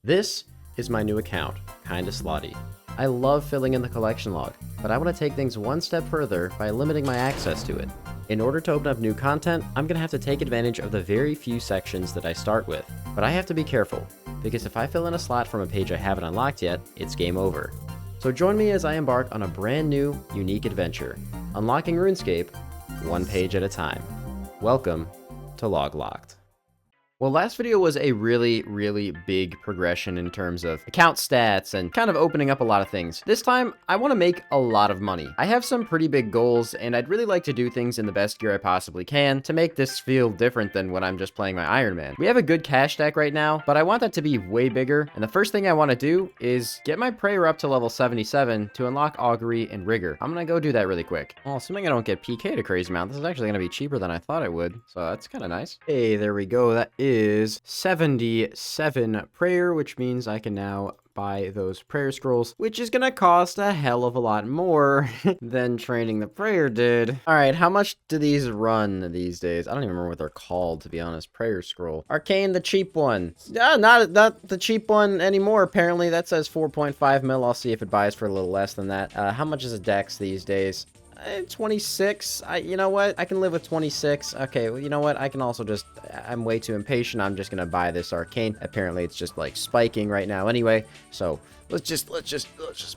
This is my new account, Kinda Slotty. I love filling in the collection log, but I want to take things one step further by limiting my access to it. In order to open up new content, I'm going to have to take advantage of the very few sections that I start with. But I have to be careful, because if I fill in a slot from a page I haven't unlocked yet, it's game over. So join me as I embark on a brand new, unique adventure, unlocking RuneScape one page at a time. Welcome to Log Locked. Well, last video was a really big progression in terms of account stats and kind of opening up a lot of things. This time, I want to make a lot of money. I have some pretty big goals, and I'd really like to do things in the best gear I possibly can to make this feel different than when I'm just playing my Iron Man. We have a good cash stack right now, but I want that to be way bigger, and the first thing I want to do is get my prayer up to level 77 to unlock Augury and Rigor. I'm gonna go do that really quick. Well, assuming I don't get PK'd a crazy amount, this is actually gonna be cheaper than I thought it would, so that's kind of nice. Hey, there we go. That is 77 prayer, which means I can now buy those prayer scrolls, which is gonna cost a hell of a lot more than training the prayer did. All right, how much do these run these days? I don't even remember what they're called, to be honest. Prayer scroll. Arcane, the cheap one. Not the cheap one anymore, apparently. That says 4.5 mil. I'll see if it buys for a little less than that. How much is a dex these days? 26. You know what? I can live with 26. Okay, well, you know what? I can also just, I'm way too impatient. I'm just gonna buy this arcane. Apparently, it's just like spiking right now anyway. So let's just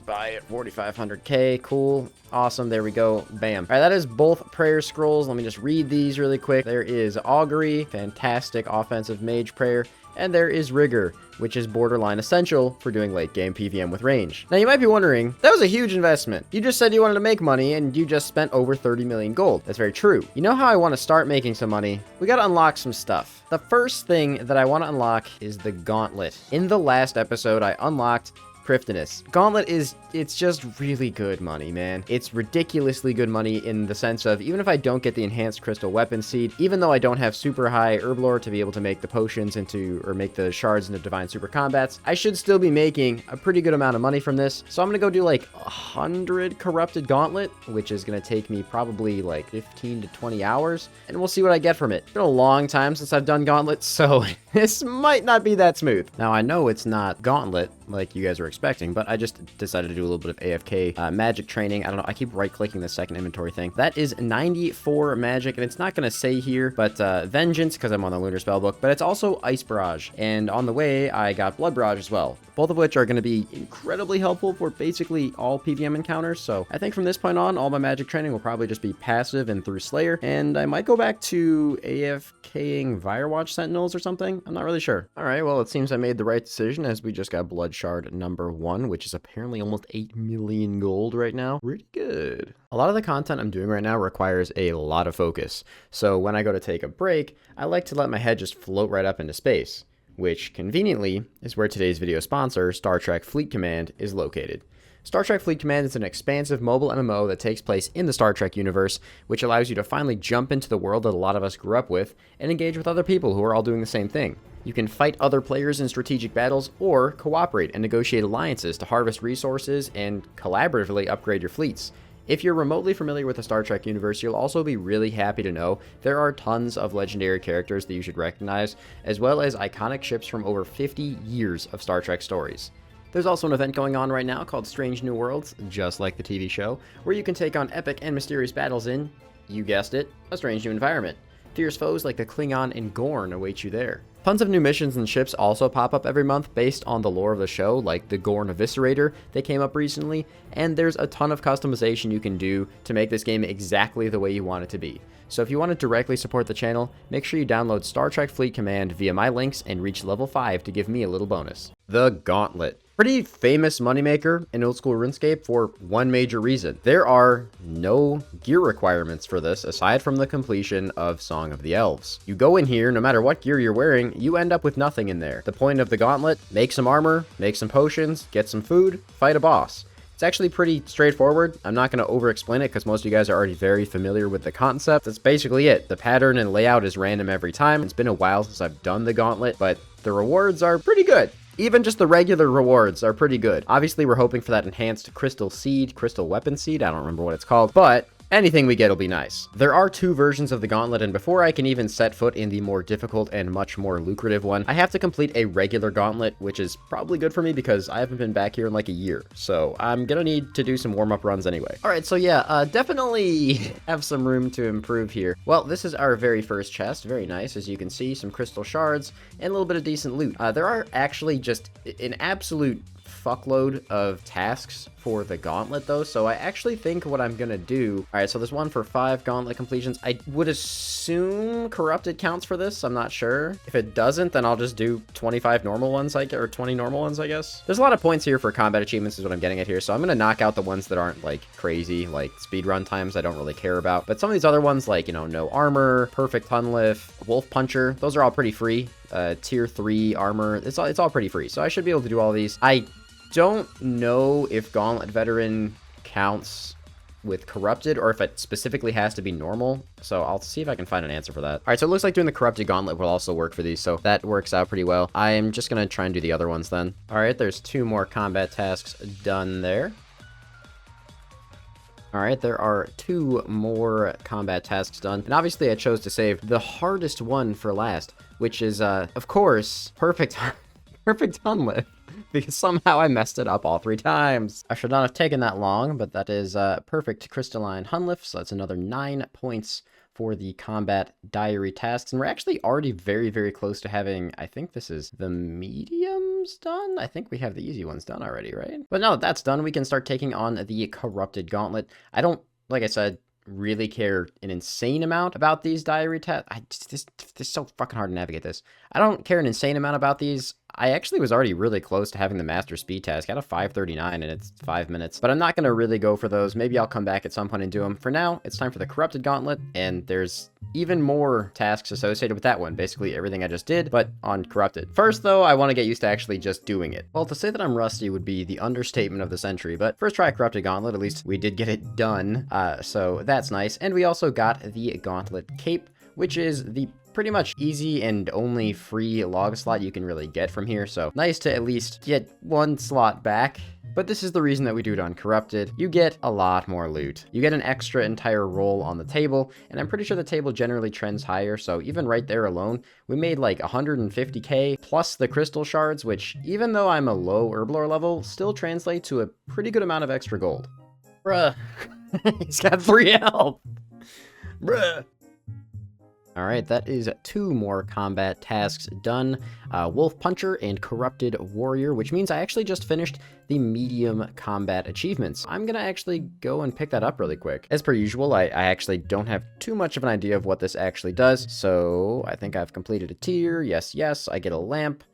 buy it. 4,500k. Cool. Awesome. There we go. Bam. All right, that is both prayer scrolls. Let me just read these really quick. There is Augury, fantastic offensive mage prayer. And there is Rigor, which is borderline essential for doing late game PvM with range. Now you might be wondering, that was a huge investment. You just said you wanted to make money and you just spent over 30 million gold. That's very true. You know how I want to start making some money? We got to unlock some stuff. The first thing that I want to unlock is the Gauntlet. In the last episode, I unlocked Craftiness. Gauntlet it's just really good money, man. It's ridiculously good money in the sense of, even if I don't get the enhanced crystal weapon seed, even though I don't have super high herb lore to be able to make the potions or make the shards into divine super combats, I should still be making a pretty good amount of money from this. So I'm gonna go do like 100 corrupted gauntlet, which is gonna take me probably like 15 to 20 hours, and we'll see what I get from it. It's been a long time since I've done gauntlet, so this might not be that smooth. Now I know it's not gauntlet like you guys are expecting, but I just decided to do a little bit of AFK magic training. I don't know, I keep right-clicking the second inventory thing. That is 94 magic, and it's not going to say here, but Vengeance, because I'm on the Lunar Spellbook, but it's also Ice Barrage, and on the way, I got Blood Barrage as well, both of which are going to be incredibly helpful for basically all PvM encounters. So I think from this point on, all my magic training will probably just be passive and through Slayer, and I might go back to AFKing Firewatch Sentinels or something. I'm not really sure. All right, well, it seems I made the right decision, as we just got Blood Shard number 1, which is apparently almost 8 million gold right now. Pretty good. A lot of the content I'm doing right now requires a lot of focus. So when I go to take a break, I like to let my head just float right up into space, which conveniently is where today's video sponsor, Star Trek Fleet Command, is located. Star Trek Fleet Command is an expansive mobile MMO that takes place in the Star Trek universe, which allows you to finally jump into the world that a lot of us grew up with and engage with other people who are all doing the same thing. You can fight other players in strategic battles or cooperate and negotiate alliances to harvest resources and collaboratively upgrade your fleets. If you're remotely familiar with the Star Trek universe, you'll also be really happy to know there are tons of legendary characters that you should recognize, as well as iconic ships from over 50 years of Star Trek stories. There's also an event going on right now called Strange New Worlds, just like the TV show, where you can take on epic and mysterious battles in, you guessed it, a strange new environment. Fierce foes like the Klingon and Gorn await you there. Tons of new missions and ships also pop up every month based on the lore of the show, like the Gorn Eviscerator that came up recently, and there's a ton of customization you can do to make this game exactly the way you want it to be. So if you want to directly support the channel, make sure you download Star Trek Fleet Command via my links and reach level 5 to give me a little bonus. The Gauntlet. Pretty famous moneymaker in old school RuneScape for one major reason. There are no gear requirements for this aside from the completion of Song of the Elves. You go in here, no matter what gear you're wearing, you end up with nothing in there. The point of the Gauntlet, make some armor, make some potions, get some food, fight a boss. It's actually pretty straightforward. I'm not going to over-explain it because most of you guys are already very familiar with the concept. That's basically it. The pattern and layout is random every time. It's been a while since I've done the Gauntlet, but the rewards are pretty good. Even just the regular rewards are pretty good. Obviously, we're hoping for that enhanced crystal weapon seed. I don't remember what it's called, but Anything we get will be nice. There are 2 versions of the gauntlet, and before I can even set foot in the more difficult and much more lucrative one, I have to complete a regular gauntlet, which is probably good for me because I haven't been back here in like a year. So I'm gonna need to do some warm-up runs anyway. All right, so yeah, definitely have some room to improve here. Well, this is our very first chest. Very nice. As you can see, some crystal shards and a little bit of decent loot. There are actually just an absolute fuckload of tasks for the gauntlet though, so I actually think what I'm gonna do, all right, so there's one for 5 gauntlet completions. I would assume corrupted counts for this. I'm not sure. If it doesn't, then I'll just do 25 normal ones, or 20 normal ones, I guess. There's a lot of points here for combat achievements is what I'm getting at here, so I'm gonna knock out the ones that aren't like crazy, like speedrun times I don't really care about, but some of these other ones, like, you know, no armor, perfect Hunliff, wolf puncher, those are all pretty free. Tier 3 armor, it's all pretty free, so I should be able to do all these. I don't know if Gauntlet Veteran counts with Corrupted or if it specifically has to be normal, so I'll see if I can find an answer for that. All right, so it looks like doing the Corrupted Gauntlet will also work for these, so that works out pretty well. I am just gonna try and do the other ones then. All right, there's 2 more combat tasks done there. All right, there are 2 more combat tasks done, and obviously I chose to save the hardest one for last, which is, of course, Perfect Hunliff. Because somehow I messed it up all 3 times. I should not have taken that long, but that is perfect crystalline Hunliff, so that's another 9 points for the combat diary tasks. And we're actually already very, very close to having, I think this is the mediums done? I think we have the easy ones done already, right? But now that that's done, we can start taking on the corrupted gauntlet. I don't, like I said, really care an insane amount about these diary tasks. This is so fucking hard to navigate this. I don't care an insane amount about these. I actually was already really close to having the master speed task. I had a 5:39 and it's 5 minutes, but I'm not going to really go for those. Maybe I'll come back at some point and do them. For now, it's time for the corrupted gauntlet, and there's even more tasks associated with that one. Basically everything I just did, but on corrupted. First though, I want to get used to actually just doing it. Well, to say that I'm rusty would be the understatement of the century, but first try corrupted gauntlet. At least we did get it done, so that's nice. And we also got the gauntlet cape, which is the pretty much easy and only free log slot you can really get from here, so nice to at least get 1 slot back. But this is the reason that we do it on Corrupted. You get a lot more loot. You get an extra entire roll on the table, and I'm pretty sure the table generally trends higher, so even right there alone, we made like 150k plus the crystal shards, which even though I'm a low herblore level, still translate to a pretty good amount of extra gold. Bruh. He's got 3 health. Bruh. All right, that is 2 more combat tasks done. Wolf Puncher and Corrupted Warrior, which means I actually just finished the medium combat achievements. I'm gonna actually go and pick that up really quick. As per usual, I actually don't have too much of an idea of what this actually does, so I think I've completed a tier. Yes, yes, I get a lamp.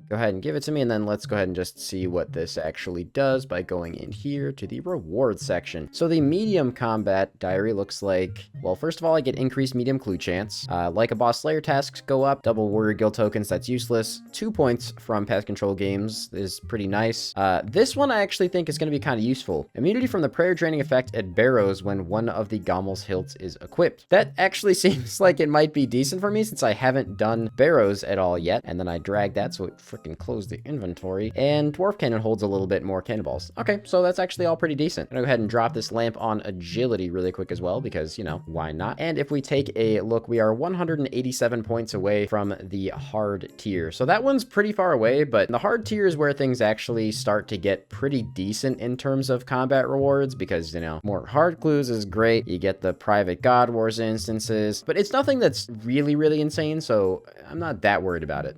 Go ahead and give it to me, and then let's go ahead and just see what this actually does by going in here to the rewards section. So the medium combat diary looks like, well, first of all, I get increased medium clue chance. Like a boss slayer tasks go up, double warrior guild tokens, that's useless. 2 points from pest control games is pretty nice. This one I actually think is going to be kind of useful. Immunity from the prayer draining effect at barrows when one of the Gommel's hilts is equipped. That actually seems like it might be decent for me since I haven't done barrows at all yet. And then I drag that so it freaking close the inventory, and dwarf cannon holds a little bit more cannonballs. Okay, so that's actually all pretty decent. I'm gonna go ahead and drop this lamp on agility really quick as well, because, you know, why not? And if we take a look, we are 187 points away from the hard tier. So that one's pretty far away, but the hard tier is where things actually start to get pretty decent in terms of combat rewards, because, you know, more hard clues is great. You get the private God Wars instances, but it's nothing that's really, really insane, so I'm not that worried about it.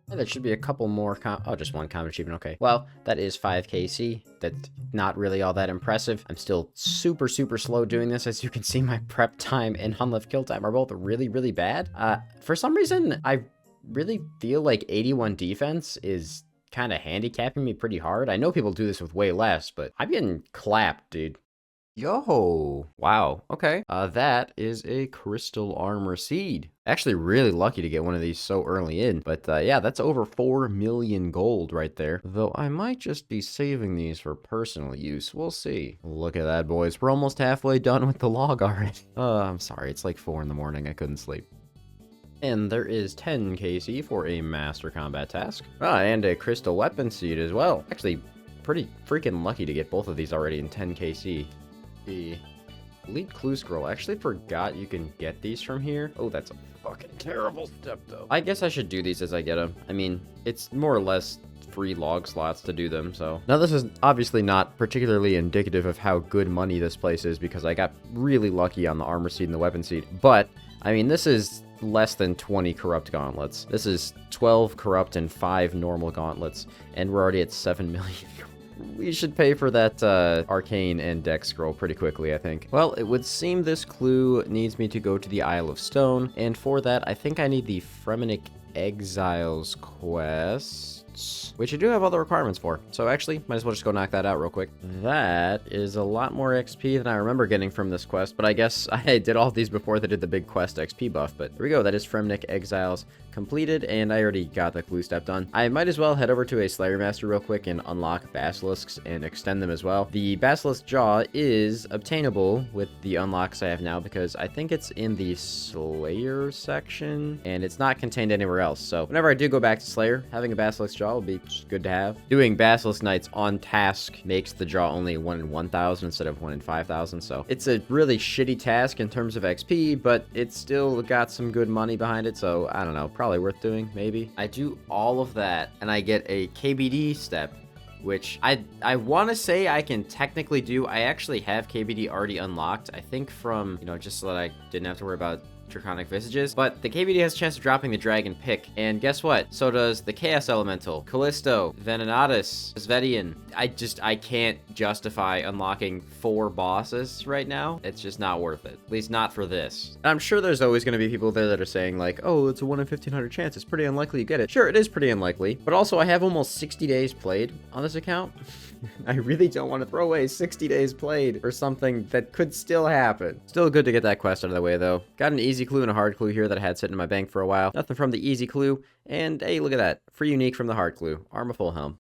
That should be a couple more just 1 combat achievement, okay. Well, that is 5kc. That's not really all that impressive. I'm still super, super slow doing this. As you can see, my prep time and Hunliff kill time are both really, really bad. For some reason, I really feel like 81 defense is kind of handicapping me pretty hard. I know people do this with way less, but I'm getting clapped, dude. Yo, wow, okay. That is a crystal armor seed. Actually really lucky to get one of these so early in, but yeah, that's over 4 million gold right there. Though I might just be saving these for personal use, we'll see. Look at that, boys, we're almost halfway done with the log already. I'm sorry, it's like 4 in the morning, I couldn't sleep. And there is 10kc for a master combat task. And a crystal weapon seed as well. Actually, pretty freaking lucky to get both of these already in 10kc. Elite clue scroll. I actually forgot you can get these from here. Oh, that's a fucking terrible step, though. I guess I should do these as I get them. I mean, it's more or less free log slots to do them, so. Now, this is obviously not particularly indicative of how good money this place is, because I got really lucky on the armor seed and the weapon seed. But, I mean, this is less than 20 corrupt gauntlets. This is 12 corrupt and 5 normal gauntlets, and we're already at 7 million. We should pay for that arcane and dex scroll pretty quickly, I think. Well, it would seem this clue needs me to go to the Isle of Stone, and for that, I think I need the Fremennik Exiles quest, which I do have other requirements for. So actually, might as well just go knock that out real quick. That is a lot more XP than I remember getting from this quest, but I guess I did all of these before they did the big quest XP buff. But here we go. That is Fremennik Exiles completed, and I already got the clue step done. I might as well head over to a Slayer Master real quick and unlock basilisks and extend them as well. The basilisk jaw is obtainable with the unlocks I have now, because I think it's in the Slayer section and it's not contained anywhere else. So whenever I do go back to Slayer, having a basilisk jaw will be good to have. Doing basilisk knights on task makes the jaw only 1 in 1,000 instead of 1 in 5,000. So it's a really shitty task in terms of XP, but it's still got some good money behind it. So I don't know, probably worth doing, maybe. I do all of that and I get a KBD step, which I want to say I can technically do. I actually have KBD already unlocked, I think from, you know, just so that I didn't have to worry about Draconic Visages, but the KBD has a chance of dropping the Dragon Pick, and guess what? So does the Chaos Elemental, Callisto, Venenatus, Svetian. I can't justify unlocking 4 bosses right now. It's just not worth it, at least not for this. And I'm sure there's always going to be people there that are saying like, oh, it's a 1 in 1,500 chance, it's pretty unlikely you get it. Sure, it is pretty unlikely, but also I have almost 60 days played on this account. I really don't want to throw away 60 days played for something that could still happen. Still good to get that quest out of the way, though. Got an easy clue and a hard clue here that I had sitting in my bank for a while. Nothing from the easy clue, and hey, look at that. Free unique from the hard clue. Armor full helm.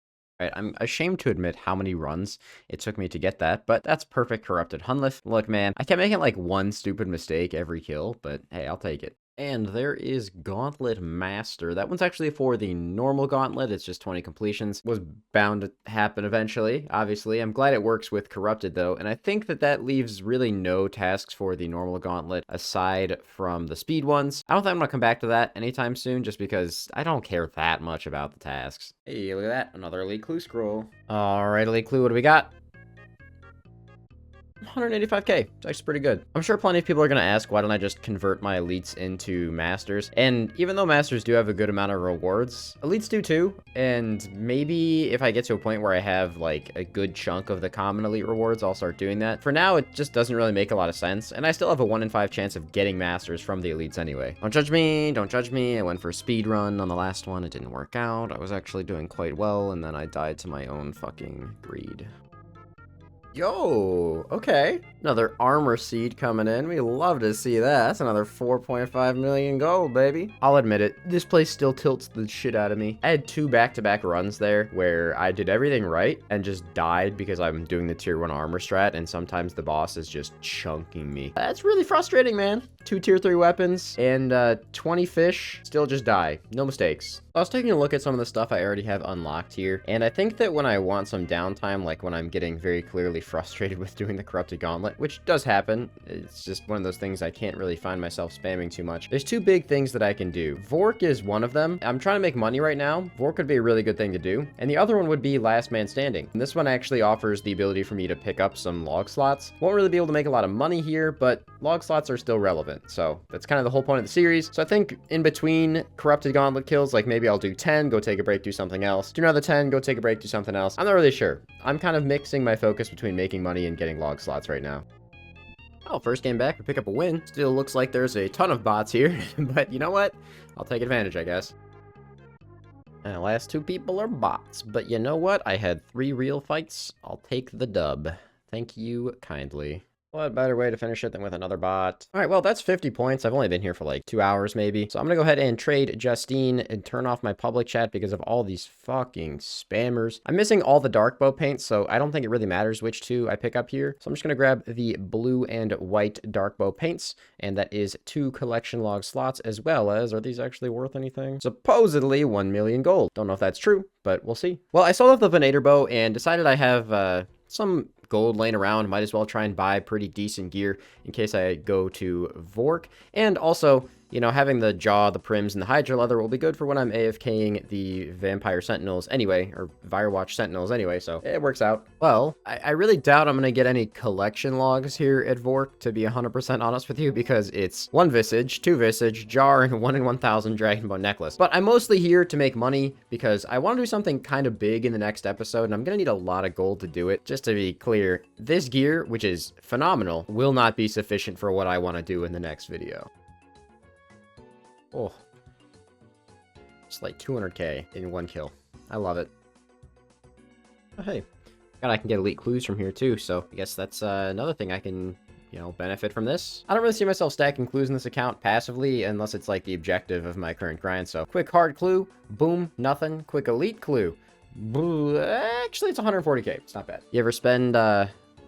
Alright, I'm ashamed to admit how many runs it took me to get that, but that's perfect corrupted Hunlith. Look, man, I kept making like one stupid mistake every kill, but hey, I'll take it. And there is Gauntlet Master. That one's actually for the normal gauntlet. It's just 20 completions. Was bound to happen eventually, obviously. I'm glad it works with Corrupted, though. And I think that that leaves really no tasks for the normal gauntlet aside from the speed ones. I don't think I'm going to come back to that anytime soon, just because I don't care that much about the tasks. Hey, look at that. Another Elite Clue scroll. All right, Elite Clue, what do we got? 185k. It's actually pretty good. I'm sure plenty of people are going to ask, why don't I just convert my elites into masters? And even though masters do have a good amount of rewards, elites do too. And maybe if I get to a point where I have like a good chunk of the common elite rewards, I'll start doing that. For now, it just doesn't really make a lot of sense. And I still have a 1 in 5 chance of getting masters from the elites anyway. Don't judge me. Don't judge me. I went for a speed run on the last one. It didn't work out. I was actually doing quite well. And then I died to my own fucking greed. Yo, okay. Another armor seed coming in. We love to see that. That's another 4.5 million gold, baby. I'll admit it, this place still tilts the shit out of me. I had 2 back-to-back runs there where I did everything right and just died because I'm doing the tier 1 armor strat, and sometimes the boss is just chunking me. That's really frustrating, man. 2 tier 3 weapons and 20 fish, still just die. No mistakes. I was taking a look at some of the stuff I already have unlocked here, and I think that when I want some downtime, like when I'm getting very clearly frustrated with doing the Corrupted Gauntlet, which does happen, it's just one of those things I can't really find myself spamming too much. There's 2 big things that I can do. Vork is one of them. I'm trying to make money right now. Vork would be a really good thing to do, and the other one would be Last Man Standing. And this one actually offers the ability for me to pick up some log slots. Won't really be able to make a lot of money here, but log slots are still relevant, so that's kind of the whole point of the series. So I think in between Corrupted Gauntlet kills, like maybe I'll do 10, go take a break, do something else. Do another 10, go take a break, do something else. I'm not really sure. I'm kind of mixing my focus between making money and getting log slots right now. Oh, first game back, we pick up a win. Still looks like there's a ton of bots here, but you know what? I'll take advantage, I guess. And the last 2 people are bots, but you know what? I had 3 real fights. I'll take the dub. Thank you kindly. What better way to finish it than with another bot? All right, well, that's 50 points. I've only been here for like 2 hours maybe. So I'm gonna go ahead and trade Justine and turn off my public chat because of all these fucking spammers. I'm missing all the dark bow paints, so I don't think it really matters which 2 I pick up here. So I'm just gonna grab the blue and white dark bow paints, and that is 2 collection log slots, as well as, are these actually worth anything? Supposedly 1 million gold. Don't know if that's true, but we'll see. Well, I sold off the Venator bow and decided I have some gold laying around. Might as well try and buy pretty decent gear in case I go to Vork. And also, you know, having the jaw, the prims, and the Hydra leather will be good for when I'm AFKing the Vampire Sentinels anyway, or Firewatch Sentinels anyway, so it works out. Well, I really doubt I'm going to get any collection logs here at Vork, to be 100% honest with you, because it's 1 Visage, 2 Visage, Jar, and 1 in 1000 Dragonbone Necklace. But I'm mostly here to make money, because I want to do something kind of big in the next episode, and I'm going to need a lot of gold to do it. Just to be clear, this gear, which is phenomenal, will not be sufficient for what I want to do in the next video. Oh, it's like 200k in 1 kill. I love it. Oh, hey, and I can get elite clues from here too, so I guess that's another thing I can, you know, benefit from this. I don't really see myself stacking clues in this account passively unless it's like the objective of my current grind. So quick hard clue, boom, nothing. Quick elite clue, actually it's 140k. It's not bad. You ever spend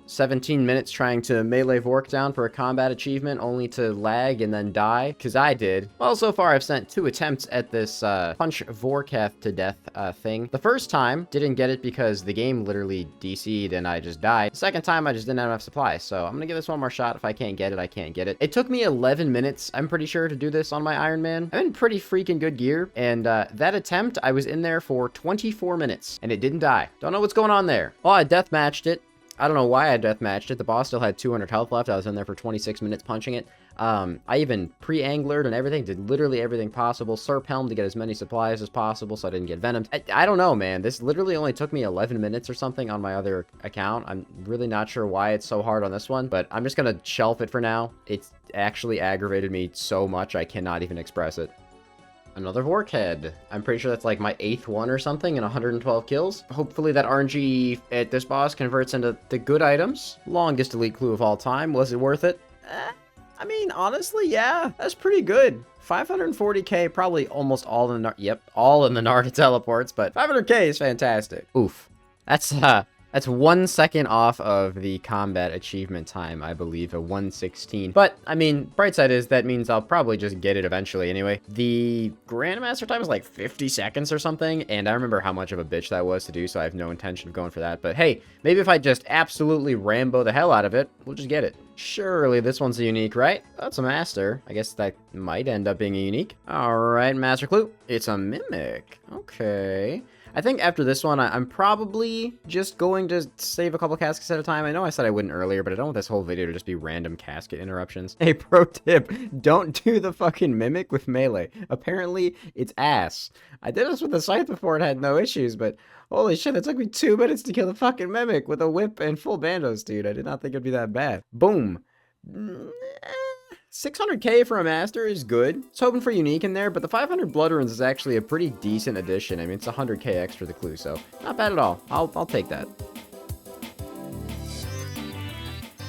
17 minutes trying to melee Vork down for a combat achievement only to lag and then die? Because I did. Well, so far I've sent 2 attempts at this punch Vorkath to death thing. The first time, didn't get it because the game literally DC'd and I just died. The second time, I just didn't have enough supplies. So I'm going to give this one more shot. If I can't get it, I can't get it. It took me 11 minutes, I'm pretty sure, to do this on my Iron Man. I'm in pretty freaking good gear. And that attempt, I was in there for 24 minutes and it didn't die. Don't know what's going on there. Well, I deathmatched it. I don't know why I deathmatched it. The boss still had 200 health left. I was in there for 26 minutes punching it. I even pre-anglered and everything, did literally everything possible. Serp Helm to get as many supplies as possible so I didn't get venomed. I don't know, man. This literally only took me 11 minutes or something on my other account. I'm really not sure why it's so hard on this one, but I'm just gonna shelf it for now. It's actually aggravated me so much I cannot even express it. Another Vork head. I'm pretty sure that's like my 8th one or something and 112 kills. Hopefully that RNG at this boss converts into the good items. Longest elite clue of all time. Was it worth it? I mean, honestly, yeah. That's pretty good. 540k, probably almost all in the all in the Narda teleports, but 500k is fantastic. Oof. That's 1 second off of the combat achievement time, I believe, a 116. But, I mean, bright side is that means I'll probably just get it eventually anyway. The Grandmaster time is like 50 seconds or something, and I remember how much of a bitch that was to do, so I have no intention of going for that. But hey, maybe if I just absolutely Rambo the hell out of it, we'll just get it. Surely this one's a unique, right? That's a master. I guess that might end up being a unique. Alright, master clue. It's a mimic. Okay. I think after this one, I'm probably just going to save a couple caskets at a time. I know I said I wouldn't earlier, but I don't want this whole video to just be random casket interruptions. Hey, pro tip, don't do the fucking mimic with melee. Apparently, it's ass. I did this with the scythe before and had no issues, but holy shit, it took me 2 minutes to kill the fucking mimic with a whip and full bandos, dude. I did not think it'd be that bad. Boom. 600k for a master is good. I was hoping for unique in there, but the 500 blood runes is actually a pretty decent addition. I mean, it's 100k extra the clue, so not bad at all. I'll take that.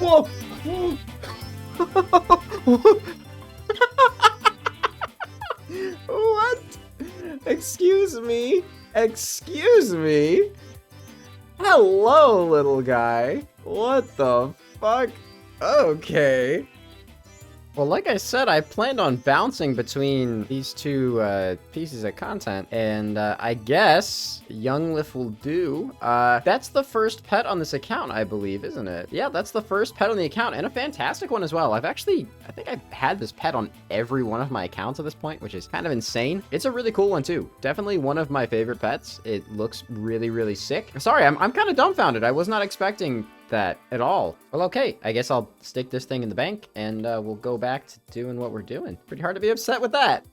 Whoa! What? Excuse me? Excuse me? Hello, little guy. What the fuck? Okay. Well, like I said, I planned on bouncing between these 2 pieces of content, and I guess Younglif will do. That's the first pet on this account, I believe, isn't it? Yeah, that's the first pet on the account, and a fantastic one as well. I think I've had this pet on every one of my accounts at this point, which is kind of insane. It's a really cool one, too. Definitely one of my favorite pets. It looks really, really sick. Sorry, I'm kind of dumbfounded. I was not expecting that at all. Well, okay, I guess I'll stick this thing in the bank and we'll go back to doing what we're doing. Pretty hard to be upset with that.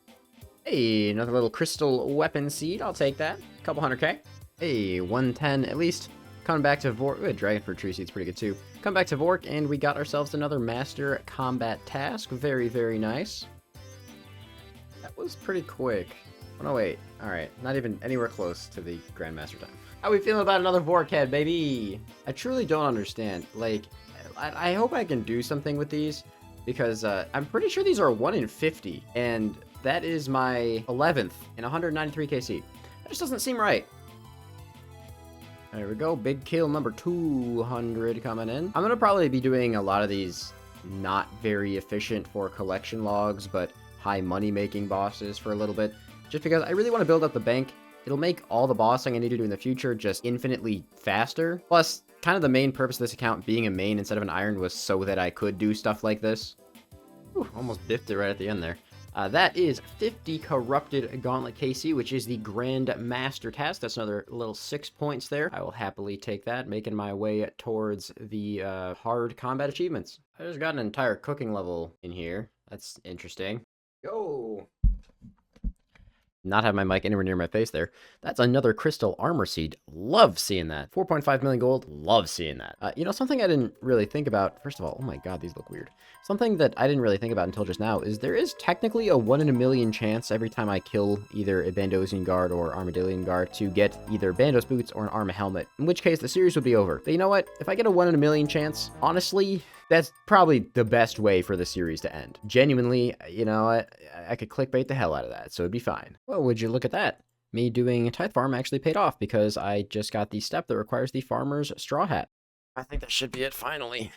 Hey, another little crystal weapon seed. I'll take that. A couple 100k. Hey, 110 at least. Coming back to Vork. Ooh, Dragonfruit tree seed's pretty good too. Come back to Vork and we got ourselves another master combat task. Very, very nice. That was pretty quick. Oh no, wait. All right, not even anywhere close to the Grandmaster time. How we feeling about another Vork head, baby? I truly don't understand. Like, I hope I can do something with these because I'm pretty sure these are 1 in 50, and that is my 11th in 193k seed. That just doesn't seem right. There we go. Big kill number 200 coming in. I'm gonna probably be doing a lot of these not very efficient for collection logs, but high money making bosses for a little bit, just because I really want to build up the bank. it'll make all the bossing I need to do in the future just infinitely faster. Plus, kind of the main purpose of this account being a main instead of an iron was so that I could do stuff like this. Whew, almost biffed it right at the end there. That is 50 Corrupted Gauntlet KC, which is the Grand Master task. That's another little 6 points there. I will happily take that, making my way towards the hard combat achievements. I just got an entire cooking level in here. That's interesting. Go! Not have my mic anywhere near my face there. That's another crystal armor seed. Love seeing that. 4.5 million gold. Love seeing that. You know, something I didn't really think about. First of all, oh my god, these look weird. Something that I didn't really think about until just now is there is technically a 1 in a million chance every time I kill either a Bandosian guard or Armadillion guard to get either Bandos boots or an Arma helmet. In which case, the series would be over. But you know what? If I get a 1 in a million chance, honestly, that's probably the best way for the series to end. Genuinely, you know, I could clickbait the hell out of that, so it'd be fine. Well, would you look at that? Me doing Tithe Farm actually paid off because I just got the step that requires the farmer's straw hat. I think that should be it finally.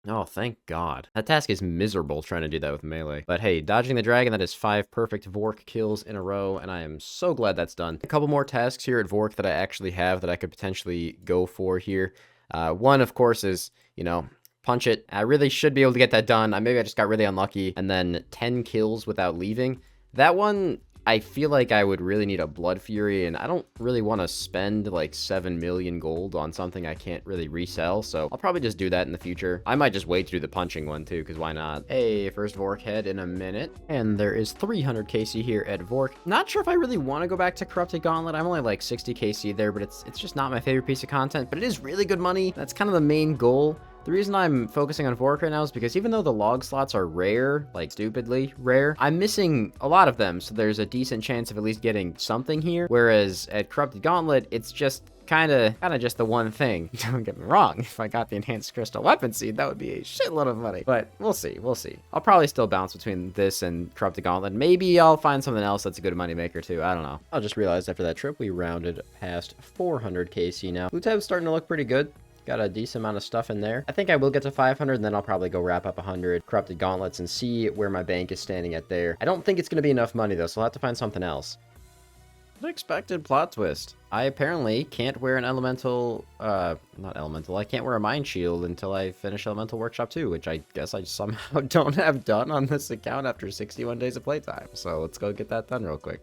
Oh, thank God. That task is miserable trying to do that with melee. But hey, dodging the dragon, that is 5 perfect Vork kills in a row, and I am so glad that's done. A couple more tasks here at Vork that I actually have that I could potentially go for here. One, of course, is, you know, punch it. I really should be able to get that done. Maybe I just got really unlucky. And then 10 kills without leaving. That one, I feel like I would really need a Blood Fury, and I don't really want to spend like 7 million gold on something I can't really resell, so I'll probably just do that in the future. I might just wait to do the punching one too, because why not? Hey, first Vork head in a minute. And there is 300 KC here at Vork. Not sure if I really want to go back to Corrupted Gauntlet. I'm only like 60 KC there, but it's just not my favorite piece of content, but it is really good money. That's kind of the main goal. The reason I'm focusing on Vork right now is because even though the log slots are rare, like stupidly rare, I'm missing a lot of them, so there's a decent chance of at least getting something here. Whereas at Corrupted Gauntlet, it's just kind of just the one thing. Don't get me wrong, if I got the Enhanced Crystal Weapon Seed, that would be a shitload of money. But we'll see, we'll see. I'll probably still bounce between this and Corrupted Gauntlet. Maybe I'll find something else that's a good money maker too, I don't know. I just realized after that trip, we rounded past 400 KC now. Blue tab's starting to look pretty good. Got a decent amount of stuff in there. I think I will get to 500, and then I'll probably go wrap up 100 Corrupted Gauntlets and see where my bank is standing at there. I don't think it's going to be enough money, though, so I'll have to find something else. Unexpected plot twist. I apparently can't wear an elemental, not elemental, I can't wear a mind shield until I finish Elemental Workshop 2, which I guess I somehow don't have done on this account after 61 days of playtime. So let's go get that done real quick.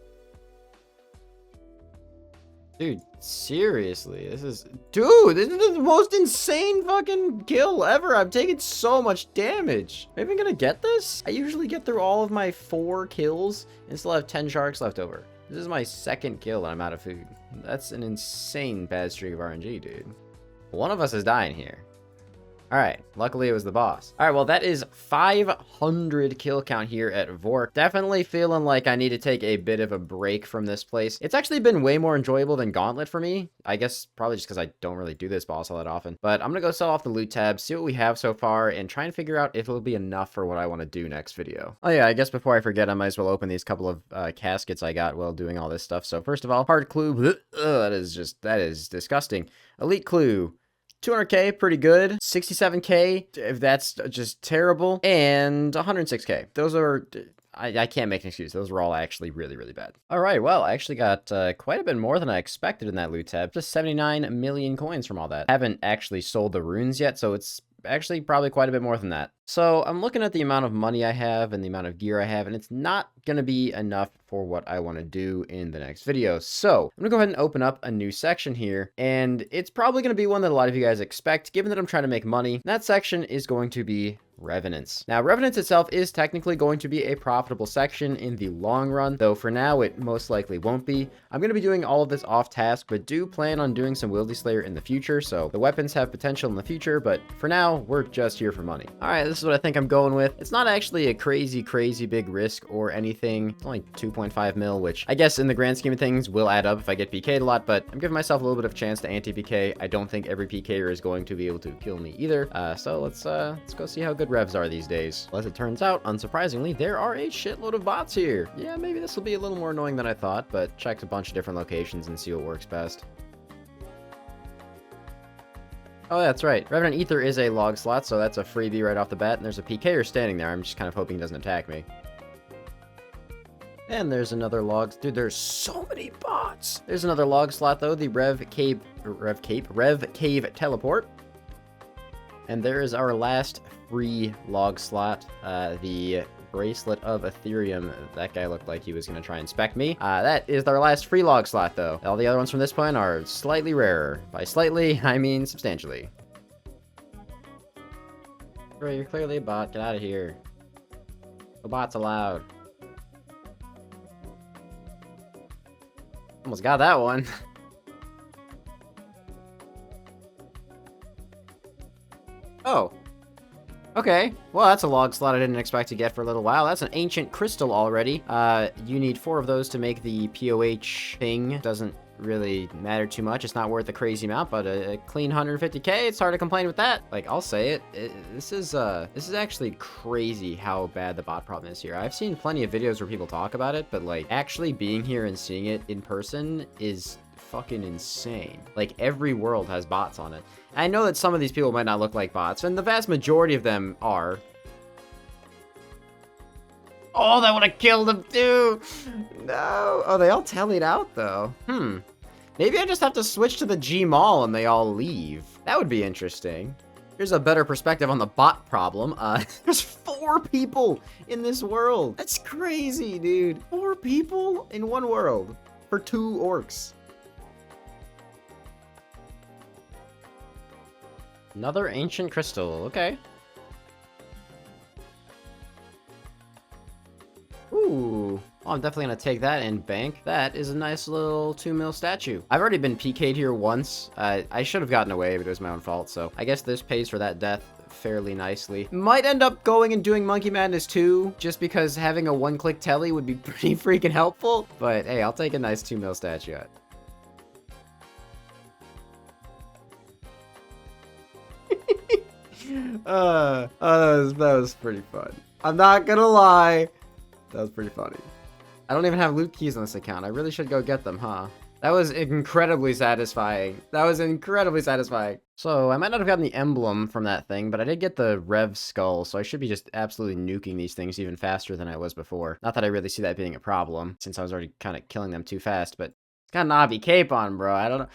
Dude, seriously, this is the most insane fucking kill ever. I'm taking so much damage. Maybe I'm gonna get this? I usually get through all of my 4 kills and still have 10 sharks left over. This is my 2nd kill and I'm out of food. That's an insane bad streak of RNG, dude. One of us is dying here. Alright, luckily it was the boss. Alright, well that is 500 kill count here at Vork. Definitely feeling like I need to take a bit of a break from this place. It's actually been way more enjoyable than Gauntlet for me. I guess probably just because I don't really do this boss all that often. But I'm gonna go sell off the loot tab, see what we have so far, and try and figure out if it'll be enough for what I want to do next video. Oh yeah, I guess before I forget, I might as well open these couple of caskets I got while doing all this stuff. So first of all, hard clue, that is disgusting. Elite clue. 200k, pretty good. 67k, if that's just terrible. And 106k. Those are, I can't make an excuse. Those were all actually really, really bad. All right, well, I actually got quite a bit more than I expected in that loot tab. Just 79 million coins from all that. Haven't actually sold the runes yet, so it's actually probably quite a bit more than that. So I'm looking at the amount of money I have and the amount of gear I have, and it's not going to be enough for what I want to do in the next video. So I'm going to go ahead and open up a new section here, and it's probably going to be one that a lot of you guys expect, given that I'm trying to make money. That section is going to be Revenants. Now, Revenants itself is technically going to be a profitable section in the long run, though for now it most likely won't be. I'm going to be doing all of this off task, but do plan on doing some Wildy Slayer in the future, so the weapons have potential in the future, but for now, we're just here for money. Alright, this is what I think I'm going with. It's not actually a crazy big risk or anything. It's only 2.5 mil, which I guess in the grand scheme of things will add up if I get PK'd a lot, but I'm giving myself a little bit of a chance to anti-PK. I don't think every PKer is going to be able to kill me either, so let's go see how good revs are these days. Well, as it turns out, unsurprisingly, there are a shitload of bots here. Yeah, maybe this will be a little more annoying than I thought, but check a bunch of different locations and see what works best. Oh, that's right. Revenant Ether is a log slot, so that's a freebie right off the bat, and there's a PKer standing there. I'm just kind of hoping he doesn't attack me. And there's another log. Dude, there's so many bots. There's another log slot, though. The Rev Cave Teleport. And there is our last free log slot. The Bracelet of Ethereum. That guy looked like he was going to try and spec me. That is our last free log slot, though. All the other ones from this point are slightly rarer. By slightly, I mean substantially. Bro, you're clearly a bot. Get out of here. No bots allowed. Almost got that one. Oh. Okay. Well, that's a log slot I didn't expect to get for a little while. That's an ancient crystal already. You need 4 of those to make the POH thing. Doesn't really matter too much. It's not worth a crazy amount, but a clean 150k, it's hard to complain with that. Like, I'll say it. This is actually crazy how bad the bot problem is here. I've seen plenty of videos where people talk about it, but like actually being here and seeing it in person is fucking insane. Like, every world has bots on it. I know that some of these people might not look like bots, and the vast majority of them are. Oh, that would have killed him too. No. Oh, they all tallied out though. Maybe I just have to switch to the G Mall and they all leave. That would be interesting. Here's a better perspective on the bot problem. There's 4 people in this world. That's crazy, dude. 4 people in one world for 2 orcs. Another ancient crystal. Okay. Ooh. Oh, I'm definitely gonna take that in bank. That is a nice little 2 mil statue. I've already been PK'd here once. I should have gotten away, but it was my own fault. So I guess this pays for that death fairly nicely. Might end up going and doing Monkey Madness 2, just because having a 1-click telly would be pretty freaking helpful. But hey, I'll take a nice 2 mil statue. That was pretty fun. I'm not gonna lie. That was pretty funny. I don't even have loot keys on this account. I really should go get them, huh? That was incredibly satisfying. That was incredibly satisfying. So, I might not have gotten the emblem from that thing, but I did get the Rev Skull, so I should be just absolutely nuking these things even faster than I was before. Not that I really see that being a problem, since I was already kind of killing them too fast, but it's got an obby cape on, bro. I don't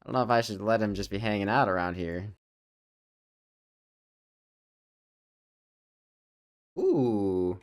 know if I should let him just be hanging out around here. Ooh.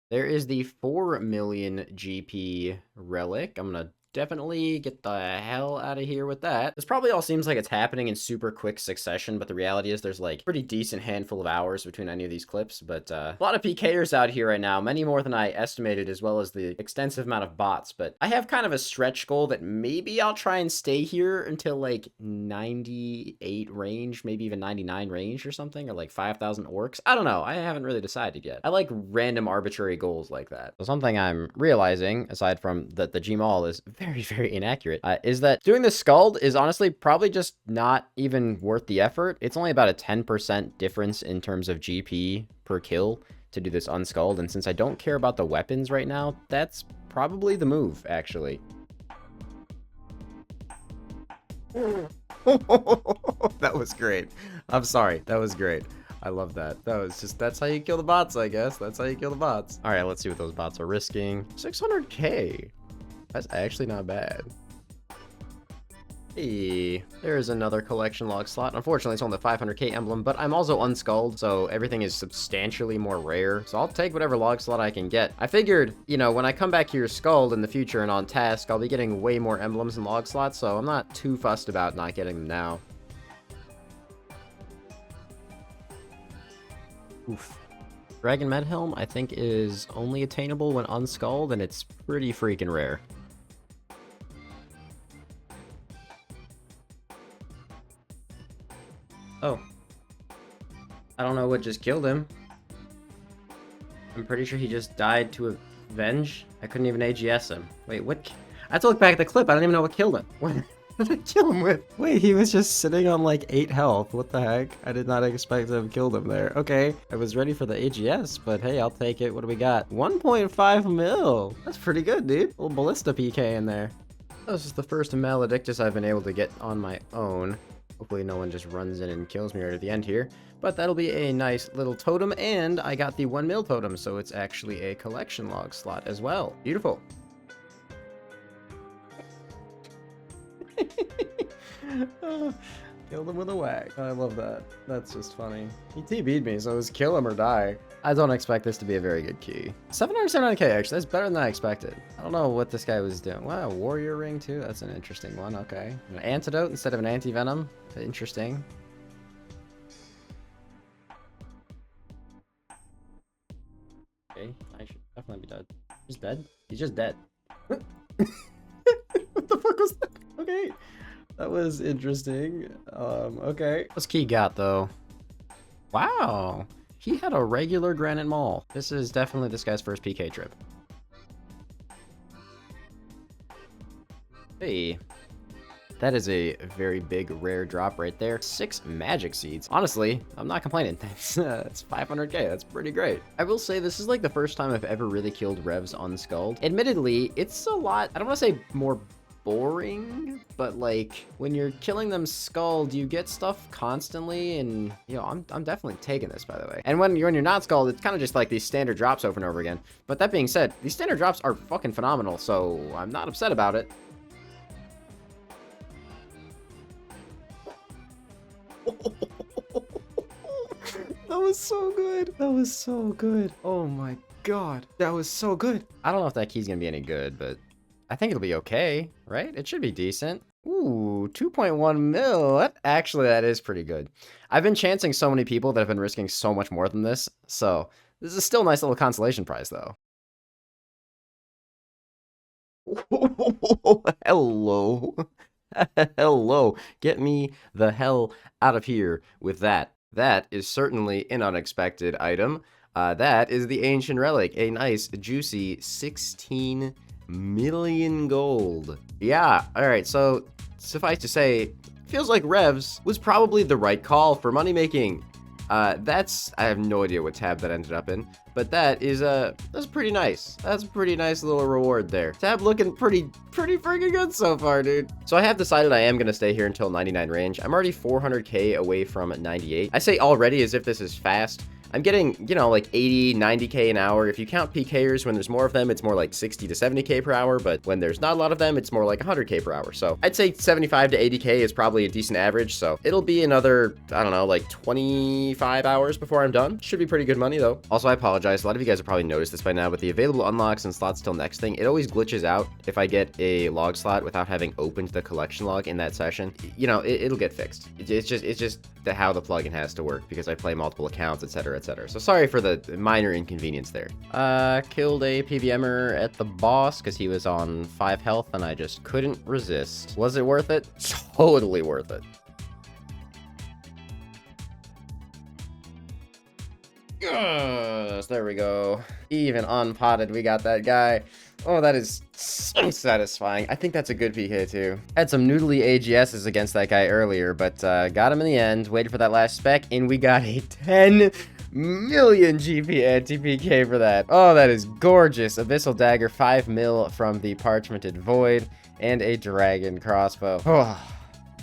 There is the 4 million GP relic. I'm gonna definitely get the hell out of here with that. This probably all seems like it's happening in super quick succession, but the reality is there's like pretty decent handful of hours between any of these clips. But a lot of PKers out here right now, many more than I estimated, as well as the extensive amount of bots. But I have kind of a stretch goal that maybe I'll try and stay here until like 98 range, maybe even 99 range or something, or like 5,000 orcs. I don't know. I haven't really decided yet. I like random arbitrary goals like that. So something I'm realizing, aside from that the Gmall is very, very inaccurate, is that doing the Scald is honestly probably just not even worth the effort. It's only about a 10% difference in terms of GP per kill to do this unscald, and since I don't care about the weapons right now, that's probably the move, actually. That was great. I'm sorry. That was great. I love that. That was just, that's how you kill the bots, I guess. That's how you kill the bots. All right, let's see what those bots are risking. 600k. That's actually not bad. Hey, there's another collection log slot. Unfortunately, it's only the 500k emblem, but I'm also unskulled, so everything is substantially more rare. So I'll take whatever log slot I can get. I figured, you know, when I come back here skulled in the future and on task, I'll be getting way more emblems and log slots, so I'm not too fussed about not getting them now. Oof. Dragon Med Helm, I think, is only attainable when unskulled, and it's pretty freaking rare. Oh. I don't know what just killed him. I'm pretty sure he just died to avenge. I couldn't even AGS him. Wait, what? I have to look back at the clip. I don't even know what killed him. What did I kill him with? Wait, he was just sitting on like 8 health. What the heck? I did not expect to have killed him there. Okay, I was ready for the AGS, but hey, I'll take it. What do we got? 1.5 mil. That's pretty good, dude. A little ballista PK in there. This is the first Maledictus I've been able to get on my own. Hopefully no one just runs in and kills me right at the end here. But that'll be a nice little totem, and I got the 1 mil totem, so it's actually a collection log slot as well. Beautiful. Killed him with a whack. I love that. That's just funny. He TB'd me, so it was kill him or die. I don't expect this to be a very good key. 779k, actually. That's better than I expected. I don't know what this guy was doing. Wow, warrior ring too? That's an interesting one. Okay. An antidote instead of an anti-venom. Interesting. Okay, I should definitely be dead. He's dead? He's just dead. What the fuck was that? Okay. That was interesting. Okay. What's Key got, though? Wow. He had a regular granite maul. This is definitely this guy's first PK trip. Hey. That is a very big rare drop right there. 6 magic seeds. Honestly, I'm not complaining. It's 500k. That's pretty great. I will say this is like the first time I've ever really killed revs unskulled. Admittedly, it's a lot, I don't want to say more boring, but like when you're killing them skulled, you get stuff constantly, and you know, I'm definitely taking this, by the way. And when you're not skulled, it's kind of just like these standard drops over and over again. But that being said, these standard drops are fucking phenomenal, so I'm not upset about it. That was so good. That was so good. Oh my god. That was so good. I don't know if that key's gonna be any good, but I think it'll be okay, right? It should be decent. Ooh, 2.1 mil. That is pretty good. I've been chancing so many people that have been risking so much more than this, so this is still a nice little consolation prize, though. Hello. Hello. Get me the hell out of here with that. That is certainly an unexpected item. That is the Ancient Relic, a nice, juicy 16 million gold. Yeah, alright, so suffice to say, feels like Revs was probably the right call for money making. I have no idea what tab that ended up in, but that's pretty nice. That's a pretty nice little reward there. Tab looking pretty freaking good so far, dude. So I have decided I am gonna stay here until 99 range. I'm already 400k away from 98. I say already as if this is fast. I'm getting, you know, like 80, 90k an hour. If you count PKers, when there's more of them, it's more like 60 to 70k per hour. But when there's not a lot of them, it's more like 100k per hour. So I'd say 75 to 80k is probably a decent average. So it'll be another, I don't know, like 25 hours before I'm done. Should be pretty good money, though. Also, I apologize. A lot of you guys have probably noticed this by now, but the available unlocks and slots till next thing, it always glitches out if I get a log slot without having opened the collection log in that session. You know, it'll get fixed. It's just how the plugin has to work because I play multiple accounts, etc. So sorry for the minor inconvenience there. Killed a PVMer at the boss because he was on 5 health and I just couldn't resist. Was it worth it? Totally worth it. Yes, there we go. Even unpotted, we got that guy. Oh, that is so satisfying. I think that's a good PK too. Had some noodly AGSs against that guy earlier, but got him in the end. Waited for that last spec, and we got a 10 million GP anti-PK for that. Oh, that is gorgeous. Abyssal Dagger, 5 mil from the Parchmented Void, and a Dragon Crossbow. Oh,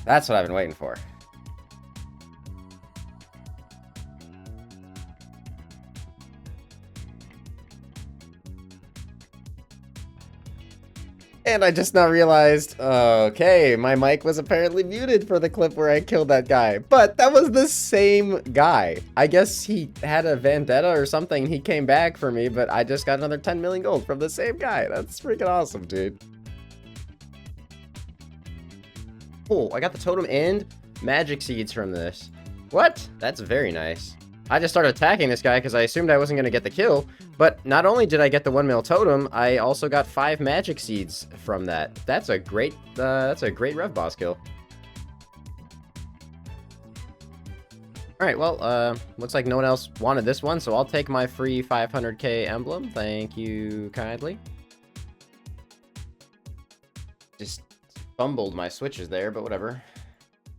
that's what I've been waiting for. And I just now realized, okay, my mic was apparently muted for the clip where I killed that guy. But that was the same guy. I guess he had a vendetta or something. He came back for me, but I just got another 10 million gold from the same guy. That's freaking awesome, dude. Oh, I got the totem and magic seeds from this. What? That's very nice. I just started attacking this guy because I assumed I wasn't going to get the kill. But not only did I get the 1 mil totem, I also got 5 magic seeds from that. That's a great rev boss kill. Alright, well, looks like no one else wanted this one, so I'll take my free 500k emblem. Thank you kindly. Just fumbled my switches there, but whatever.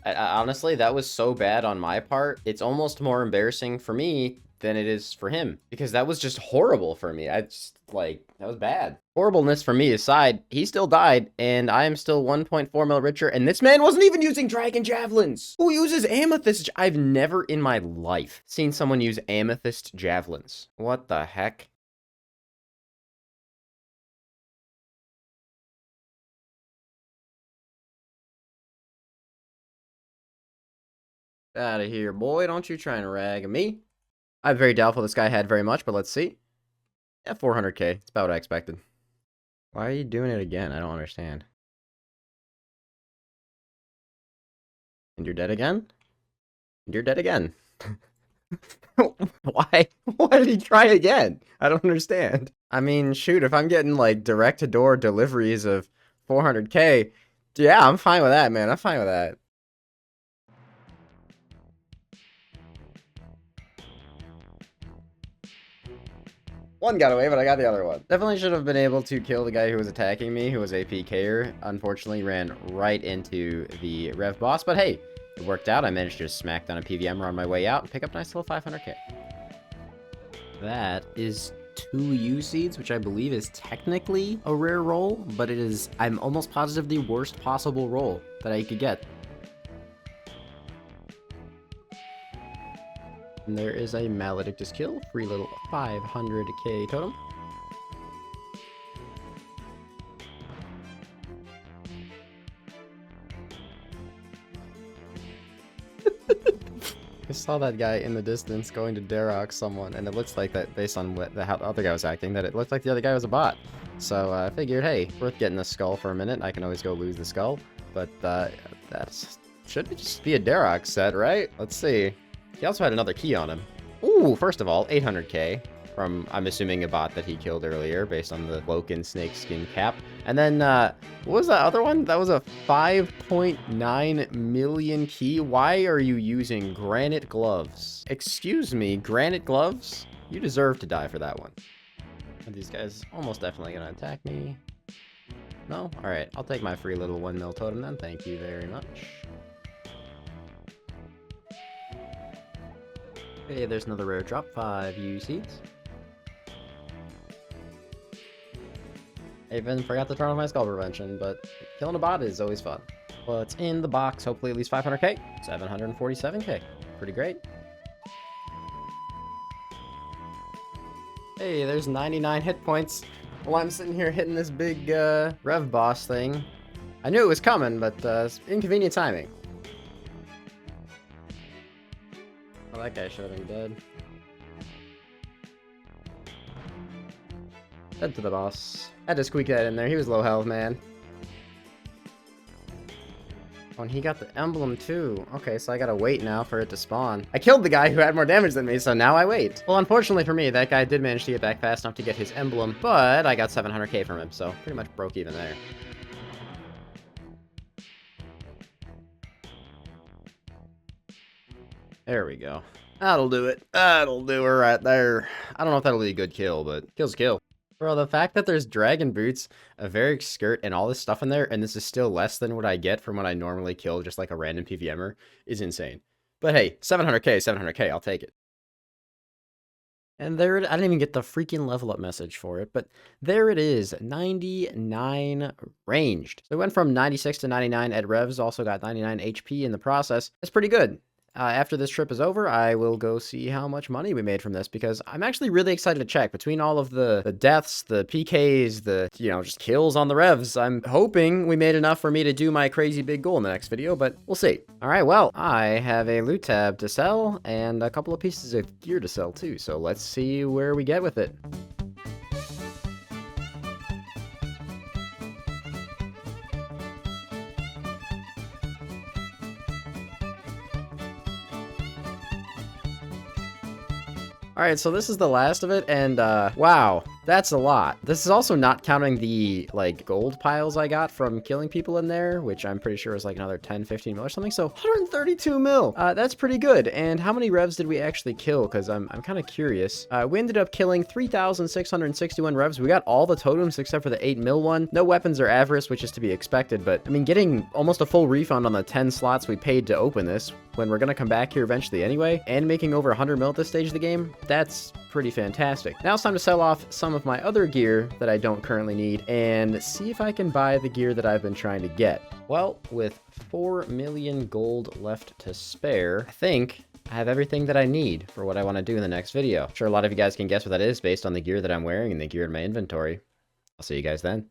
Honestly, that was so bad on my part. It's almost more embarrassing for me than it is for him, because that was just horrible for me. I just, like, that was bad. Horribleness for me aside, he still died, and I am still 1.4 mil richer, and this man wasn't even using dragon javelins. Who uses amethyst? I've never in my life seen someone use amethyst javelins. What the heck? Out of here, boy. Don't you try and rag me. I'm very doubtful this guy had very much, but let's see. Yeah, 400k. It's about what I expected. Why are you doing it again? I don't understand. And you're dead again? And you're dead again. Why? Why did he try again? I don't understand. I mean, shoot, if I'm getting, like, direct-to-door deliveries of 400k, yeah, I'm fine with that, man. I'm fine with that. One got away, but I got the other one. Definitely should have been able to kill the guy who was attacking me, who was a PKer. Unfortunately, ran right into the Rev boss, but hey, it worked out. I managed to just smack down a PVMer on my way out and pick up a nice little 500k. That is 2 U seeds, which I believe is technically a rare roll, but it is, I'm almost positive, the worst possible roll that I could get. And there is a Maledictus kill, free little 500k totem. I saw that guy in the distance going to Darrock someone, and it looks like that, based on what how the other guy was acting, that it looked like the other guy was a bot. So I figured, hey, worth getting a skull for a minute. I can always go lose the skull, but that's should just be a Darrock set, right? Let's see. He also had another key on him. Ooh, first of all, 800k from, I'm assuming, a bot that he killed earlier based on the Woken Snakeskin cap. And then, what was that other one? That was a 5.9 million key. Why are you using granite gloves? Excuse me, granite gloves? You deserve to die for that one. Are these guys almost definitely gonna attack me? No? Alright, I'll take my free little 1 mil totem then. Thank you very much. Okay, there's another rare drop, 5 U seeds. I even forgot to turn off my skull prevention, but killing a bot is always fun. What's in the box? Hopefully at least 500k. 747k. Pretty great. Hey, there's 99 hit points while I'm sitting here hitting this big Rev boss thing. I knew it was coming, but inconvenient timing. Oh, that guy should have been dead. Head to the boss. Had to squeak that in there. He was low health, man. Oh, and he got the emblem too. Okay, so I gotta wait now for it to spawn. I killed the guy who had more damage than me, so now I wait. Well, unfortunately for me, that guy did manage to get back fast enough to get his emblem, but I got 700k from him, so pretty much broke even there. There we go. That'll do it. That'll do her right there. I don't know if that'll be a good kill, but kill's a kill. Bro, the fact that there's dragon boots, a Varric skirt, and all this stuff in there, and this is still less than what I get from when I normally kill just like a random PVMer, is insane. But hey, 700k, 700k, I'll take it. And there it, I didn't even get the freaking level up message for it, but there it is, 99 ranged. So it went from 96 to 99 at revs, also got 99 HP in the process. That's pretty good. After this trip is over, I will go see how much money we made from this, because I'm actually really excited to check. Between all of the deaths, the PKs, the, you know, just kills on the revs, I'm hoping we made enough for me to do my crazy big goal in the next video, but we'll see. Alright, well, I have a loot tab to sell, and a couple of pieces of gear to sell too, so let's see where we get with it. Alright, so this is the last of it, and wow, that's a lot. This is also not counting the, like, gold piles I got from killing people in there, which I'm pretty sure is like another 10, 15 mil or something, so 132 mil! That's pretty good. And how many revs did we actually kill? Because I'm kind of curious. We ended up killing 3,661 revs. We got all the totems except for the 8 mil one. No weapons or avarice, which is to be expected, but, I mean, getting almost a full refund on the 10 slots we paid to open this, when we're gonna come back here eventually anyway, and making over 100 mil at this stage of the game, that's pretty fantastic. Now it's time to sell off some of my other gear that I don't currently need, and see if I can buy the gear that I've been trying to get. Well, with 4 million gold left to spare, I think I have everything that I need for what I want to do in the next video. I'm sure a lot of you guys can guess what that is based on the gear that I'm wearing and the gear in my inventory. I'll see you guys then.